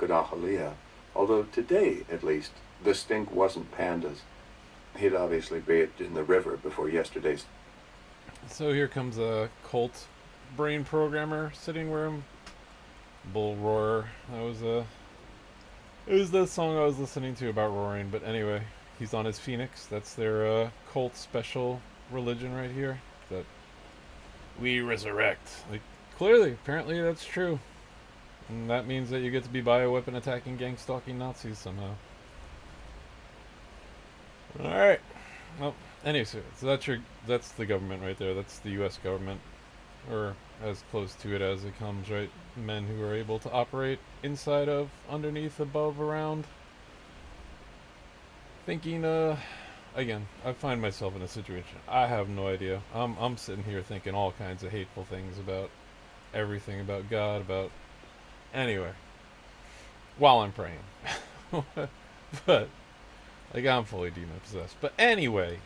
Dahalia, although today, at least, the stink wasn't pandas. He'd obviously bathed in the river before yesterday's. So here comes a cult brain programmer sitting room. Bull roar. It was the song I was listening to about roaring. But anyway, he's on his phoenix. That's their cult special religion right here. That we resurrect. Like clearly, apparently that's true. And that means that you get to be bioweapon attacking, gang stalking Nazis somehow. All right. Well, anyway, so that's the government right there. That's the U.S. government, or as close to it as it comes, right? Men who are able to operate inside of, underneath, above, around. Thinking, again, I find myself in a situation. I have no idea. I'm sitting here thinking all kinds of hateful things about everything, about God, about. Anyway, while I'm praying. But, like, I'm fully demon possessed. But anyway,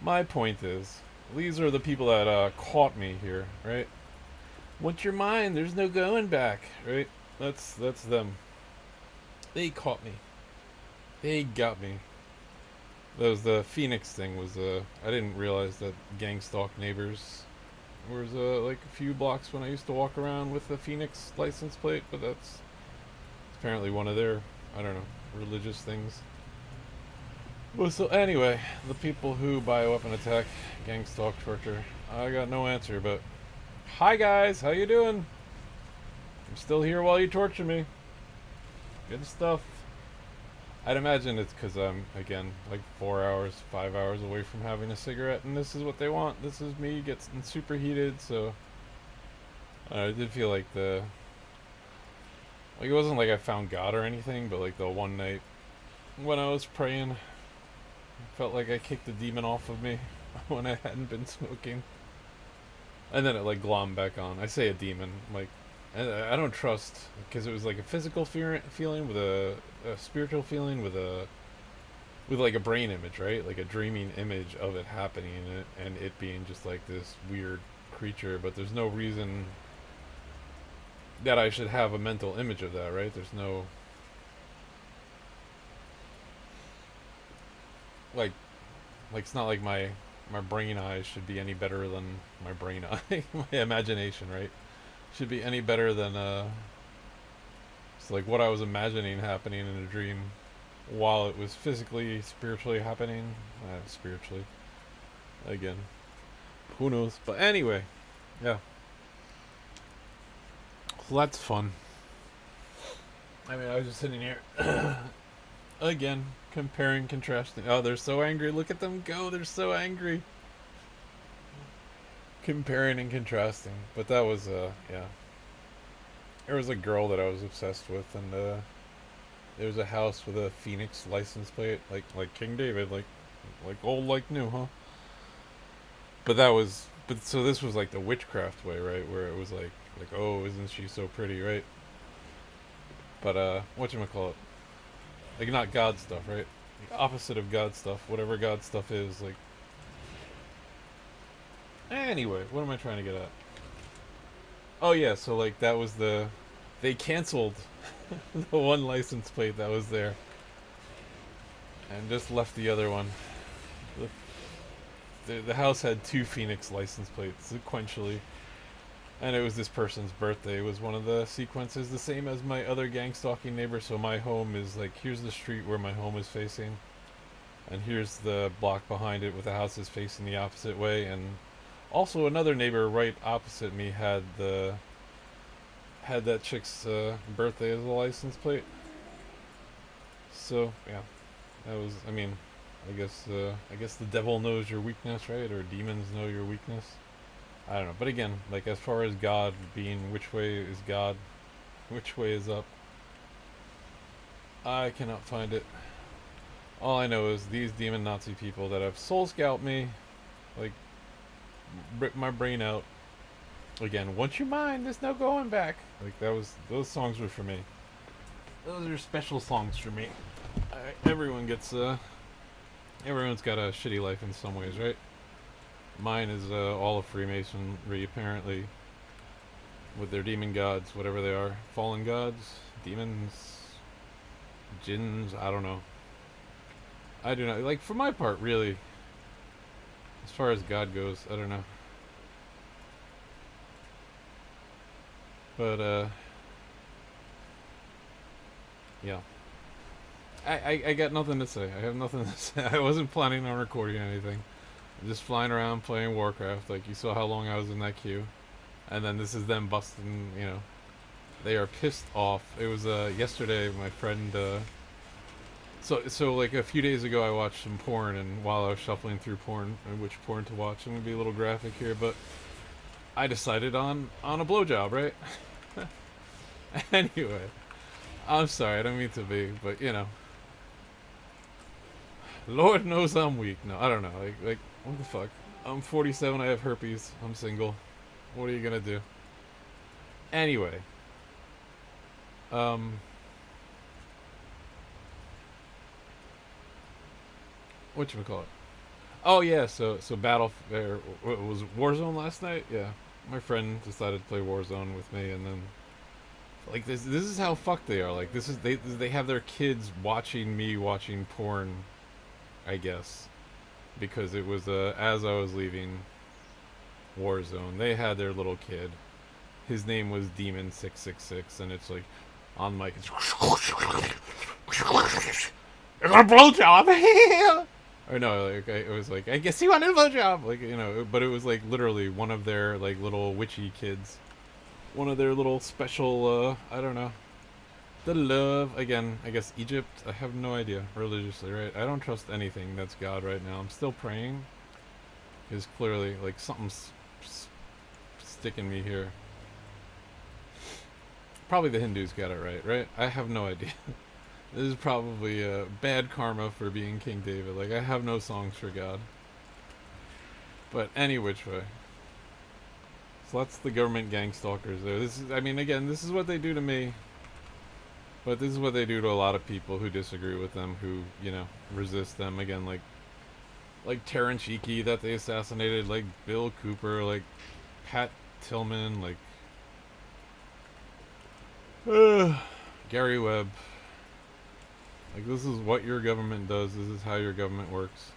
my point is, these are the people that caught me here, right? Once you're mine, there's no going back, right? That's them. They caught me. They got me. That was the Phoenix thing. Was I didn't realize that gang stalk neighbors was like a few blocks when I used to walk around with the Phoenix license plate, but that's apparently one of their, I don't know, religious things. Well, so anyway, the people who bioweapon attack, gang stalk, torture, I got no answer. But hi guys, how you doing? I'm still here while you torture me. Good stuff. I'd imagine it's because I'm, again, like 4 hours, 5 hours away from having a cigarette, and this is what they want. This is me getting superheated, so. I did feel like Like, it wasn't like I found God or anything, but like the one night when I was praying, I felt like I kicked the demon off of me when I hadn't been smoking. And then it like glommed back on. I say a demon, like, I don't trust, because it was like a physical feeling with a spiritual feeling with like a brain image, right? Like a dreaming image of it happening and it being just like this weird creature, but there's no reason that I should have a mental image of that, right? There's no like it's not like my brain eyes should be any better than my brain eye. My imagination, right? Should be any better than it's like what I was imagining happening in a dream while it was physically, spiritually happening. Spiritually, again, who knows? But anyway, yeah, so that's fun. I mean, I was just sitting here again, comparing, contrasting. Oh, they're so angry. Look at them go. They're so angry. Comparing and contrasting. But that was, yeah. There was a girl that I was obsessed with, and there was a house with a Phoenix license plate, like King David, like old like new, huh? But that was, but so this was like the witchcraft way, right? Where it was like oh, isn't she so pretty, right? But whatchamacallit? Like not God stuff, right? Like opposite of God stuff, whatever God stuff is, like. Anyway, what am I trying to get at? Oh yeah, so like that was they canceled the one license plate that was there and just left the other one. The house had two Phoenix license plates sequentially, and it was this person's birthday. It was one of the sequences, the same as my other gang stalking neighbor. So my home is like, here's the street where my home is facing, and here's the block behind it with the houses facing the opposite way. And also another neighbor right opposite me had that chick's birthday as a license plate. So yeah, that was. I mean, I guess the devil knows your weakness, right? Or demons know your weakness. I don't know. But again, like as far as God being, which way is God, which way is up, I cannot find it. All I know is these demon Nazi people that have soul scout me, like rip my brain out. Again, once you're mine, there's no going back. Like that was those songs were for me. Those are special songs for me. Everyone gets everyone's got a shitty life in some ways, right? Mine is all of Freemasonry apparently. with their demon gods, whatever they are, fallen gods, demons, jinns. I don't know. I do not like. For my part, really, as far as God goes, I don't know. But yeah. I got nothing to say. I have nothing to say. I wasn't planning on recording anything. I'm just flying around playing Warcraft. Like, you saw how long I was in that queue. And then this is them busting, They are pissed off. It was yesterday, my friend so like a few days ago I watched some porn, and while I was shuffling through porn and which porn to watch, I'm gonna be a little graphic here, but I decided on a blowjob, right? Anyway, I'm sorry, I don't mean to be, but Lord knows I'm weak. No, I don't know. Like what the fuck? I'm 47. I have herpes. I'm single. What are you gonna do? Anyway, um, whatchamacallit? Oh yeah, so battle was Warzone last night. Yeah, my friend decided to play Warzone with me, and then like this is how fucked they are. Like they have their kids watching me watching porn, I guess, because it was as I was leaving Warzone, they had their little kid. His name was Demon 666, and it's like on mic. It's I got a blowjob. Or no, like it was like I guess he wanted a blowjob, like but it was like literally one of their like little witchy kids, one of their little special. I don't know. The love again. I guess Egypt. I have no idea religiously, right? I don't trust anything that's God right now. I'm still praying, because clearly like something's sticking me here. Probably the Hindus got it right? I have no idea. This is probably bad karma for being King David. Like, I have no songs for God. But any which way. So that's the government gang stalkers there. This is, I mean, again, this is what they do to me. But this is what they do to a lot of people who disagree with them, who, resist them. Again, like Terrence Sheeky that they assassinated, like Bill Cooper, like Pat Tillman, like Gary Webb. Like, this is what your government does. This is how your government works.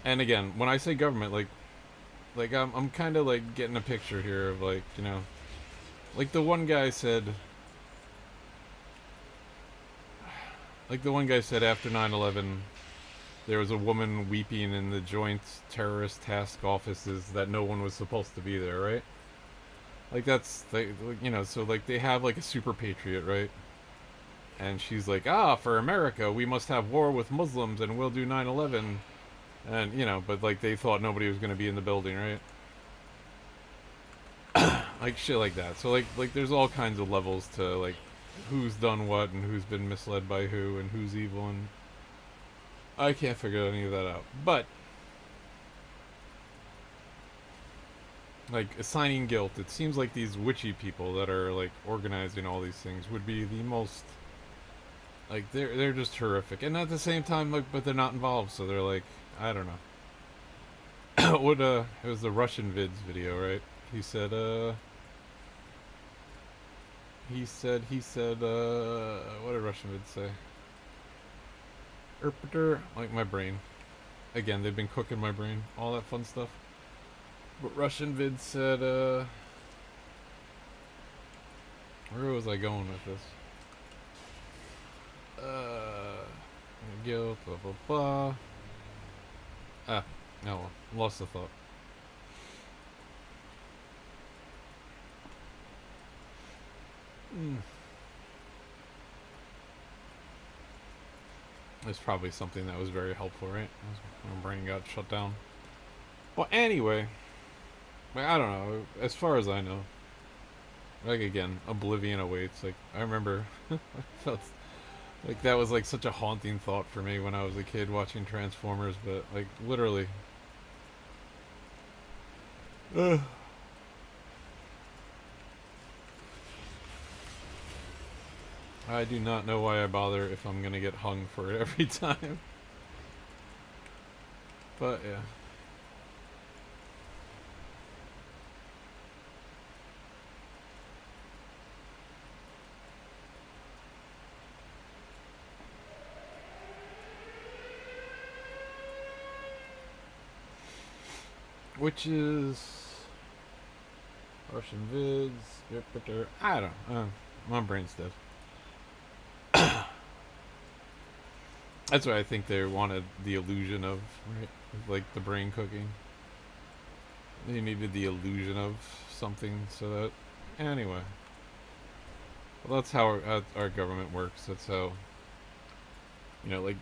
And again, when I say government, like I'm kind of like getting a picture here of like like the one guy said. Like the one guy said after 9/11, there was a woman weeping in the Joint Terrorist Task Offices that no one was supposed to be there, right? Like that's so like they have like a super patriot, right? And she's like, for America, we must have war with Muslims and we'll do 9/11. And, but like they thought nobody was going to be in the building, right? Like shit like that. So like there's all kinds of levels to like who's done what and who's been misled by who and who's evil, and I can't figure any of that out. But like assigning guilt, it seems like these witchy people that are like organizing all these things would be the most like they're just horrific, and at the same time, like, but they're not involved, so they're like, I don't know. What it was the Russian vids video, right? He said what did Russian vids say? Like my brain. Again, they've been cooking my brain, all that fun stuff. But Russian vids said where was I going with this? Guilt, blah blah blah. No, lost the thought. It's probably something that was very helpful, right? My brain got shut down. Well, anyway, like, I don't know. As far as I know, like again, oblivion awaits. Like I remember, I felt like that was like such a haunting thought for me when I was a kid watching Transformers. But like literally, I do not know why I bother if I'm gonna get hung for it every time. But yeah. which is Russian vids. I don't know. My brain's dead. That's why I think they wanted the illusion of, right? Like the brain cooking. They needed the illusion of something so that. Anyway. Well, that's how our government works. That's how. Like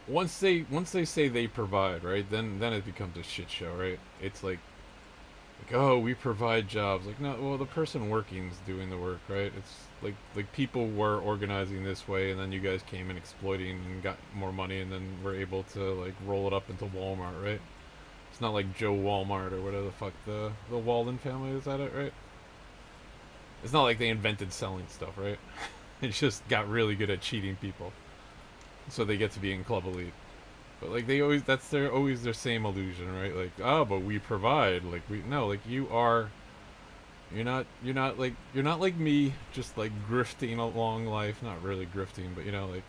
once they say they provide, right? Then it becomes a shit show, right? It's like, oh, we provide jobs. Like, no, well, the person working's doing the work, right? It's like people were organizing this way, and then you guys came and exploiting and got more money, and then were able to like roll it up into Walmart, right? It's not like Joe Walmart or whatever the fuck the Walden family is at it, right? It's not like they invented selling stuff, right? It just got really good at cheating people, so they get to be in club elite. But like they always, that's their always their same illusion, right? Like, oh, but we provide. Like we no, like you are. You're not like me, just like grifting along life. Not really grifting, but like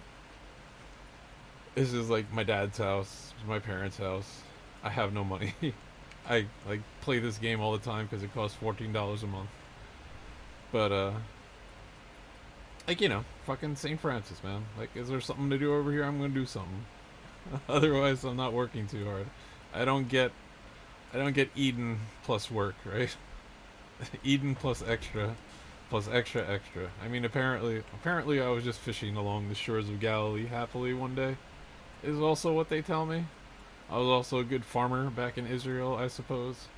this is like my dad's house, my parents' house. I have no money. I like play this game all the time because it costs $14 a month. But like fucking St. Francis, man. Like, is there something to do over here? I'm gonna do something. Otherwise, I'm not working too hard. I don't get Eden plus work, right? Eden plus extra. I mean, apparently, I was just fishing along the shores of Galilee happily one day. Is also what they tell me. I was also a good farmer back in Israel, I suppose.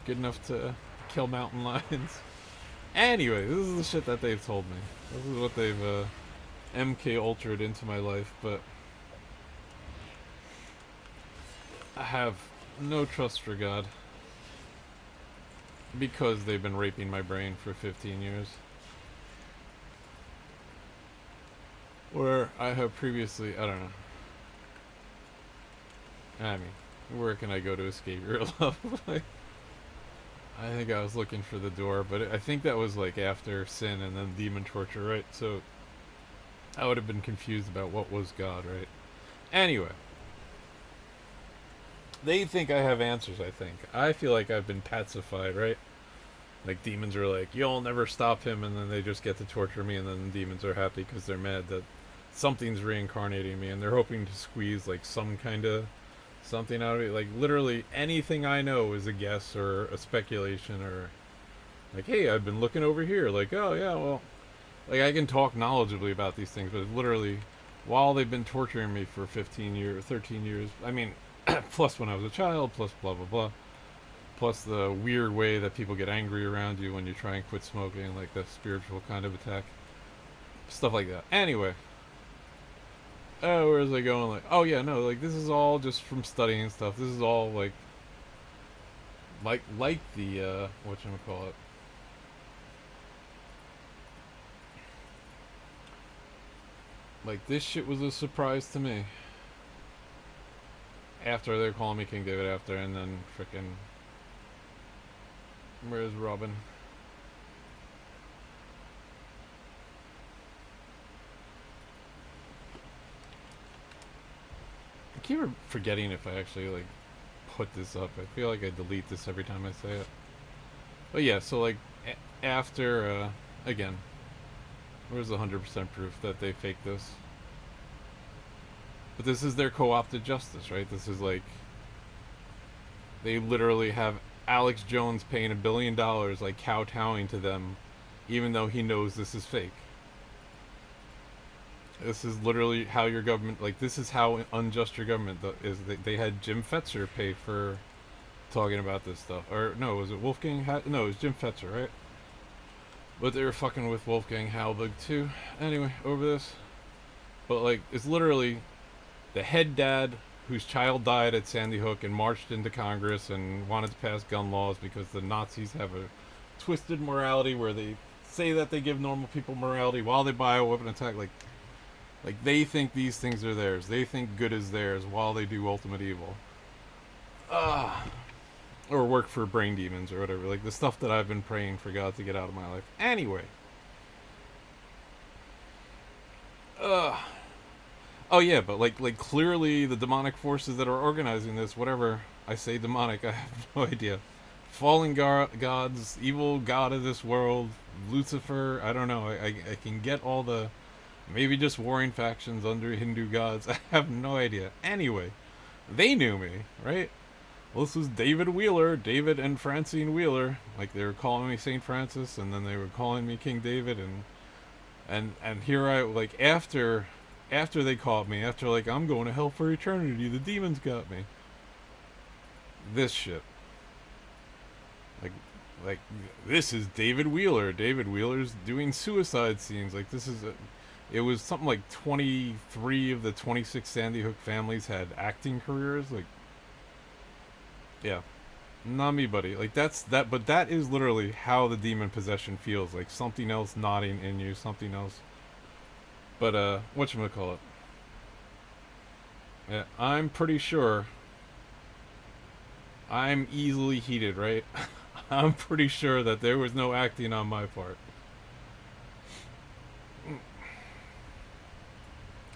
Good enough to kill mountain lions. Anyway, this is the shit that they've told me. This is what they've MK Ultra'd into my life, but I have no trust for God because they've been raping my brain for 15 years. Where I have previously, I don't know. I mean, where can I go to escape your love? I think I was looking for the door, but I think that was like after sin and then demon torture, right? So I would have been confused about what was God, right? Anyway. They think I have answers, I think. I feel like I've been pacified, right? Like demons are like, you'll never stop him, and then they just get to torture me, and then the demons are happy because they're mad that something's reincarnating me, and they're hoping to squeeze like some kind of something out of it. Like literally anything I know is a guess or a speculation or like, hey, I've been looking over here. Like, oh yeah, well, like I can talk knowledgeably about these things, but literally, while they've been torturing me for 15 years, 13 years, I mean, plus when I was a child, plus blah blah blah, plus the weird way that people get angry around you when you try and quit smoking, like the spiritual kind of attack, stuff like that. Anyway, where was I going? Like, oh yeah, no, like this is all just from studying stuff. This is all like the whatchamacallit. Like this shit was a surprise to me. After they're calling me King David after, and then frickin' where's Robin? I keep forgetting if I actually like put this up. I feel like I delete this every time I say it. But yeah, so like after again, where's the 100% proof that they faked this? But this is their co-opted justice, right? This is like they literally have Alex Jones paying $1 billion, like kowtowing to them, even though he knows this is fake. This is literally how your government, like this is how unjust your government is. They had Jim Fetzer pay for talking about this stuff, or no, was it Wolfgang? No, it was Jim Fetzer, right? But they were fucking with Wolfgang Halbig too. Anyway, over this, but like it's literally the head dad whose child died at Sandy Hook and marched into Congress and wanted to pass gun laws because the Nazis have a twisted morality where they say that they give normal people morality while they buy a weapon attack. Like they think these things are theirs. They think good is theirs while they do ultimate evil. Or work for brain demons or whatever. Like the stuff that I've been praying for God to get out of my life. Anyway. Oh yeah, but like clearly the demonic forces that are organizing this, whatever I say demonic, I have no idea. Fallen gods, evil god of this world, Lucifer. I don't know. I can get all the maybe just warring factions under Hindu gods. I have no idea. Anyway, they knew me, right? Well, this was David Wheeler, David and Francine Wheeler. Like they were calling me Saint Francis, and then they were calling me King David, and here I like after they caught me, after like I'm going to hell for eternity, the demons got me. This shit, like like this is David Wheeler. David Wheeler's doing suicide scenes. Like this is it was something like 23 of the 26 Sandy Hook families had acting careers. Like yeah, not me, buddy. Like that's that, but that is literally how the demon possession feels. Like something else nodding in you, something else. But whatchamacallit? Yeah, I'm pretty sure I'm easily heated, right? I'm pretty sure that there was no acting on my part.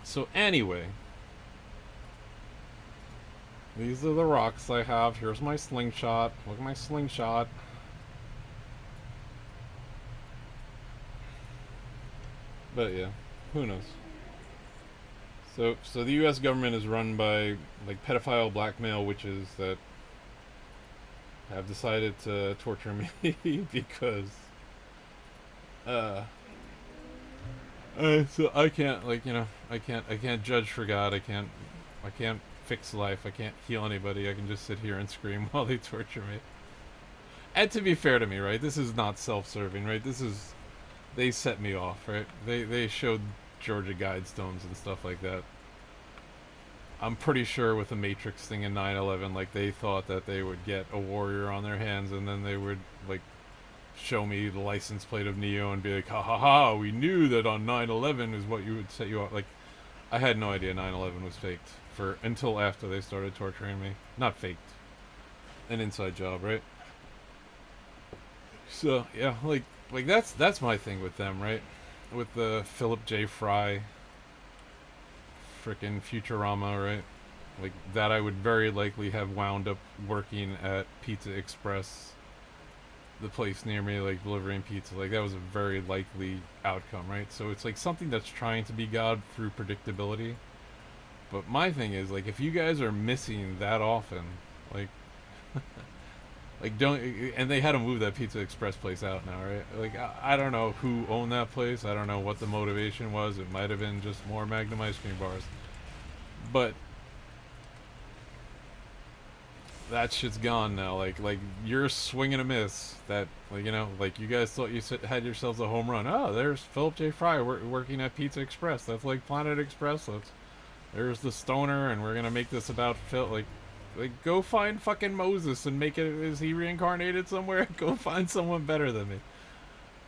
So anyway, these are the rocks I have. Here's my slingshot. Look at my slingshot. But yeah, who knows? So the U.S. government is run by like pedophile blackmail witches that have decided to torture me because uh so I can't like I can't judge for God. I can't fix life. I can't heal anybody. I can just sit here and scream while they torture me. And to be fair to me, right, this is not self-serving, right? This is they set me off, right? They showed Georgia Guidestones and stuff like that. I'm pretty sure with the Matrix thing in 9/11, like they thought that they would get a warrior on their hands, and then they would like show me the license plate of Neo and be like, ha ha ha, we knew that on 9/11 is what you would set you up. Like, I had no idea 9/11 was faked for until after they started torturing me. Not faked, an inside job, right? So yeah, like that's my thing with them, right? With the Philip J. Fry, frickin' Futurama, right? Like that, I would very likely have wound up working at Pizza Express, the place near me, like delivering pizza. Like that was a very likely outcome, right? So it's like something that's trying to be God through predictability. But my thing is like if you guys are missing that often, like like don't and they had to move that Pizza Express place out now, right? Like I don't know who owned that place. I don't know what the motivation was. It might have been just more Magnum ice cream bars. But that shit's gone now. Like you're swinging a miss. That like like you guys thought you had yourselves a home run. Oh, there's Philip J. Fry working at Pizza Express. That's like Planet Express. There's the stoner, and we're gonna make this about Phil. Like go find fucking Moses and make it. Is he reincarnated somewhere? Go find someone better than me.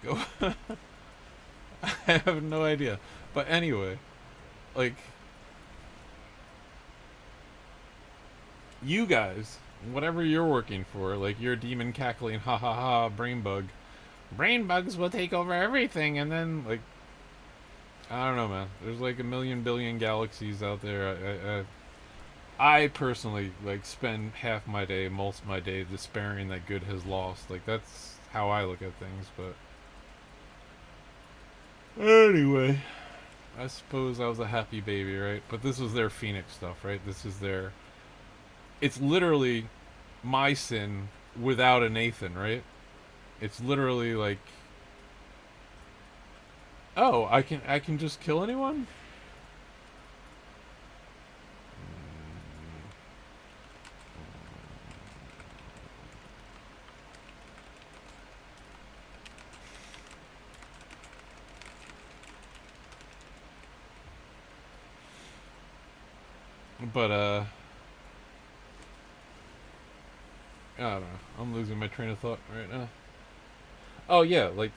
Go. I have no idea. But anyway, like you guys, whatever you're working for, like your demon cackling, ha ha ha, brain bug. Brain bugs will take over everything, and then like I don't know, man. There's like a million billion galaxies out there. I personally like spend half my day, most of my day, despairing that good has lost. Like that's how I look at things. But anyway, I suppose I was a happy baby, right? But this was their Phoenix stuff, right? This is their. It's literally my sin without a Nathan, right? It's literally like, oh, I can just kill anyone. But I don't know. I'm losing my train of thought right now. Oh yeah, like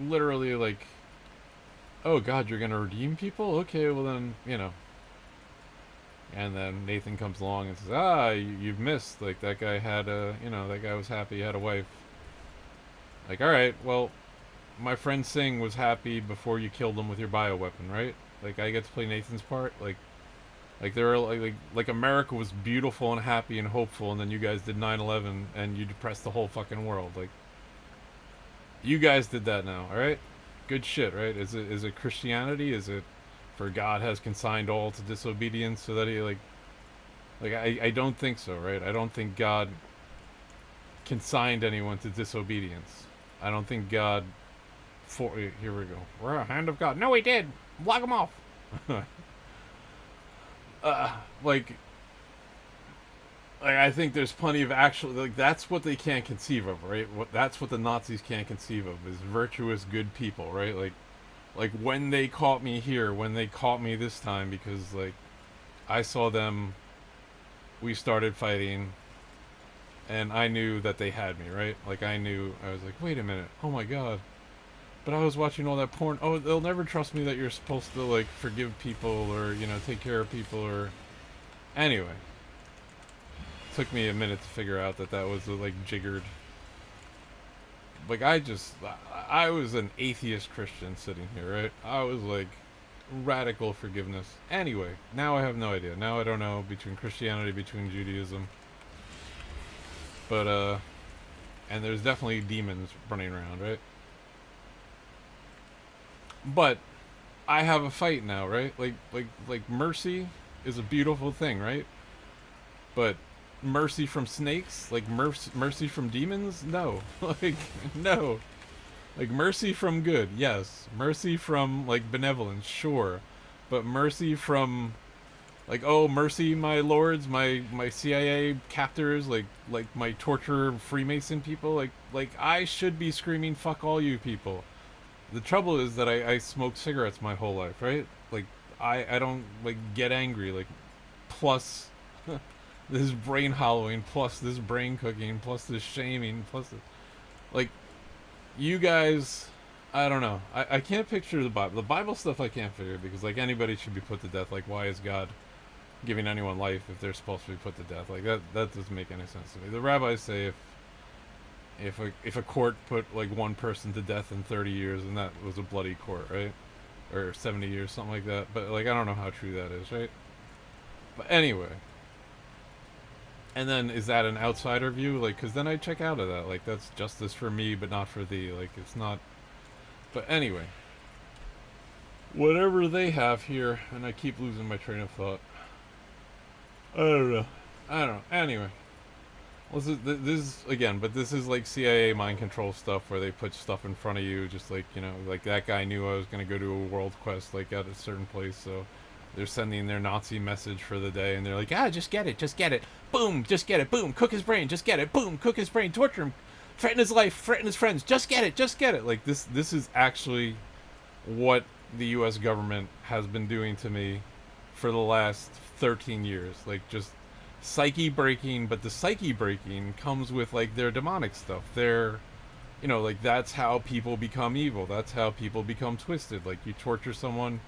literally like, oh God, you're gonna redeem people? Okay, well then And then Nathan comes along and says, ah, you've missed. Like that guy had a, that guy was happy, he had a wife. Like, all right, well, my friend Singh was happy before you killed him with your bioweapon, right? Like I get to play Nathan's part. Like there are like America was beautiful and happy and hopeful, and then you guys did 9/11 and you depressed the whole fucking world. Like you guys did that now, all right? Good shit, right? Is it Christianity? Is it for God has consigned all to disobedience so that he like I don't think so, right? I don't think God consigned anyone to disobedience. I don't think God for here we go. We're a hand of God. No, he did. Block him off. Like I think there's plenty of actual like that's what they can't conceive of, right? That's what the Nazis can't conceive of is virtuous good people, right? Like when they caught me here, when they caught me this time because like I saw them we started fighting and I knew that they had me, right? Like I knew I was like, "Wait a minute. Oh my god." But I was watching all that porn. Oh, they'll never trust me that you're supposed to like forgive people or, take care of people or anyway. Took me a minute to figure out that was like jiggered. Like I was an atheist Christian sitting here, right? I was like radical forgiveness. Anyway, now I have no idea. Now I don't know between Christianity, between Judaism. But and there's definitely demons running around, right? But I have a fight now, right? Like mercy is a beautiful thing, right? But mercy from snakes, like mercy from demons, no. Like no. Like mercy from good, yes. Mercy from like benevolence, sure. But mercy from like oh mercy my lords, my CIA captors, like my torture Freemason people, like I should be screaming fuck all you people. The trouble is that I smoked cigarettes my whole life, right? Like I don't like get angry, like plus this brain hollowing, plus this brain cooking, plus this shaming, plus this, like you guys I don't know. I can't picture the Bible. The Bible stuff I can't figure because like anybody should be put to death. Like why is God giving anyone life if they're supposed to be put to death? Like that doesn't make any sense to me. The rabbis say if a court put like one person to death in 30 years and that was a bloody court, right? Or 70 years, something like that. But like I don't know how true that is, right? But anyway. And then is that an outsider view? Like cuz then I check out of that. Like that's justice for me but not for thee. Like it's not. But anyway. Whatever they have here and I keep losing my train of thought. I don't know. Anyway. Well, this is again, but this is like CIA mind control stuff where they put stuff in front of you, just like like that guy knew I was gonna go to a world quest like at a certain place, so they're sending their Nazi message for the day, and they're like, just get it, boom, just get it, boom, cook his brain, just get it, boom, cook his brain, torture him, threaten his life, threaten his friends, just get it. Like this is actually what the U.S. government has been doing to me for the last 13 years, like just psyche breaking, but the psyche breaking comes with like their demonic stuff. Their like that's how people become evil. That's how people become twisted. Like you torture someone.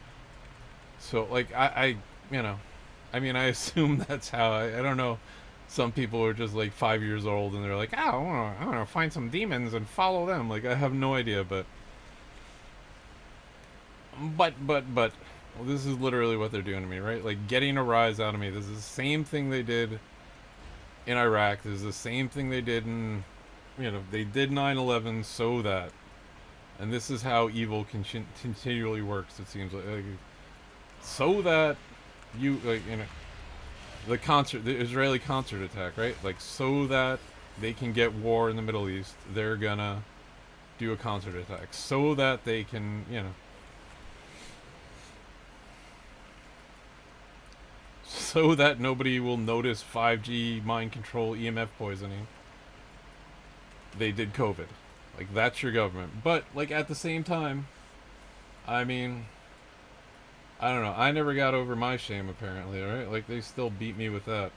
So like I I mean I assume that's how I don't know. Some people are just like 5 years old and they're like, I want to find some demons and follow them. Like I have no idea, but well, this is literally what they're doing to me, right? Like getting a rise out of me. This is the same thing they did in Iraq. This is the same thing they did in, they did 9/11 so that, and this is how evil continually works. It seems like so that you the Israeli concert attack, right? Like so that they can get war in the Middle East, they're gonna do a concert attack so that they can, so that nobody will notice 5G mind control EMF poisoning. They did COVID. Like that's your government. But like at the same time, I mean, I don't know. I never got over my shame apparently, right? Like they still beat me with that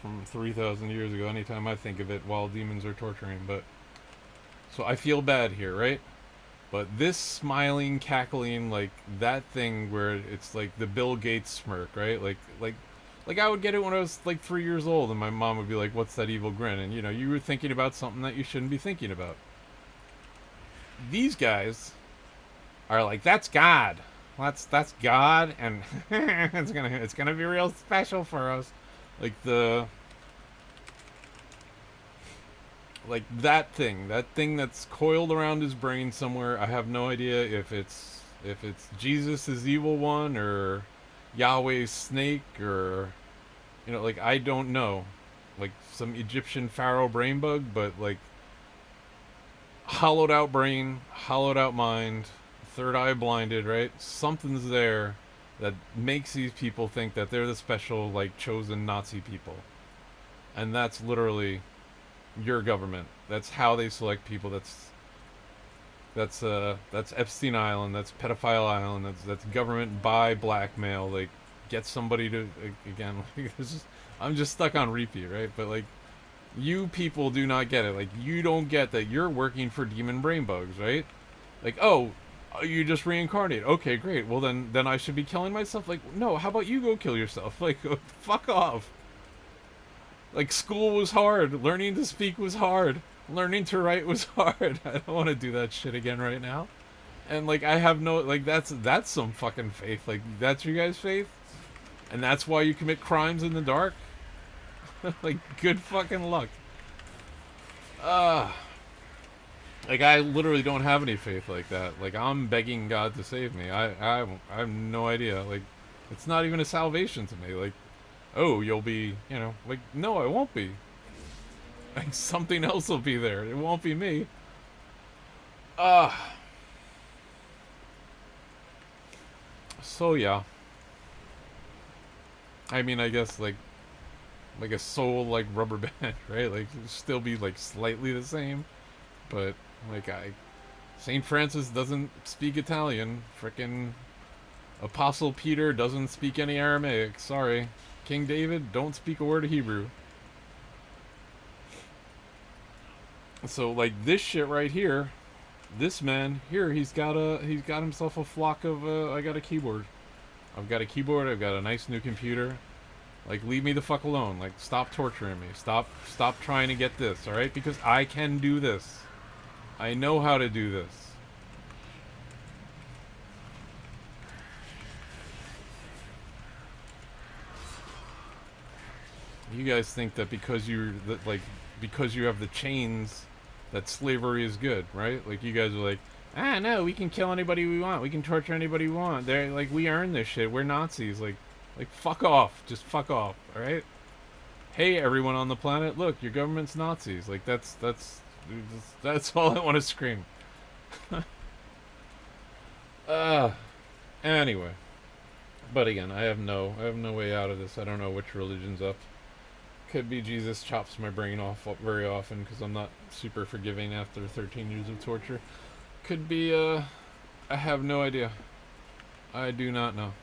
from 3,000 years ago anytime I think of it while demons are torturing, but so I feel bad here, right? But this smiling, cackling, like that thing where it's like the Bill Gates smirk, right? Like I would get it when I was like 3 years old, and my mom would be like, "What's that evil grin?" And you were thinking about something that you shouldn't be thinking about. These guys are like, "That's God." that's God, and it's gonna be real special for us. Like that thing that's coiled around his brain somewhere. I have no idea if it's Jesus' evil one or Yahweh's snake or like I don't know, like some Egyptian pharaoh brain bug, but like hollowed out brain, hollowed out mind, third eye blinded, right? Something's there that makes these people think that they're the special, like, chosen Nazi people. And that's literally your government. That's how they select people. That's Epstein Island. That's pedophile island. That's government by blackmail. Like, get somebody to again. Like, I'm just stuck on repeat, right? But like, you people do not get it. Like, you don't get that you're working for demon brain bugs, right? Like, oh, you just reincarnate. Okay, great. Well, then I should be killing myself. Like, no. How about you go kill yourself? Like, fuck off. Like, school was hard. Learning to speak was hard. Learning to write was hard. I don't want to do that shit again right now. And like, I have no like. That's some fucking faith. Like, that's your guys' faith, and that's why you commit crimes in the dark. Like, good fucking luck. Like, I literally don't have any faith like that. Like, I'm begging God to save me. I have no idea. Like, it's not even a salvation to me. Like, oh, you'll be, like, no, I won't be. Like, something else will be there. It won't be me. So yeah. I mean, I guess like a soul like rubber band, right? Like, still be like slightly the same, but like Saint Francis doesn't speak Italian. Frickin' Apostle Peter doesn't speak any Aramaic. Sorry. King David don't speak a word of Hebrew. So like this shit right here, this man here, he's got himself a flock of I got a keyboard. I've got a keyboard, I've got a nice new computer. Like, leave me the fuck alone. Like, stop torturing me. Stop trying to get this, alright? Because I can do this. I know how to do this. You guys think that because because you have the chains, that slavery is good, right? Like, you guys are like, no, we can kill anybody we want. We can torture anybody we want. They're like, we earn this shit. We're Nazis. Like, fuck off. Just fuck off, alright? Hey, everyone on the planet, look, your government's Nazis. Like, that's all I want to scream. Anyway. But again, I have no way out of this. I don't know which religion's up. Could be Jesus chops my brain off very often because I'm not super forgiving after 13 years of torture. Could be, I have no idea. I do not know.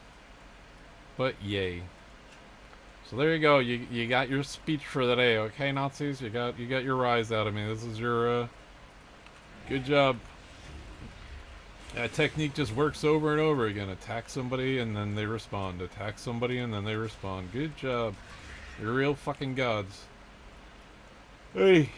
But yay. So there you go. You got your speech for the day, okay, Nazis? You got your rise out of me. This is your good job. That technique just works over and over again. Attack somebody and then they respond. Attack somebody and then they respond. Good job. You're real fucking gods. Hey.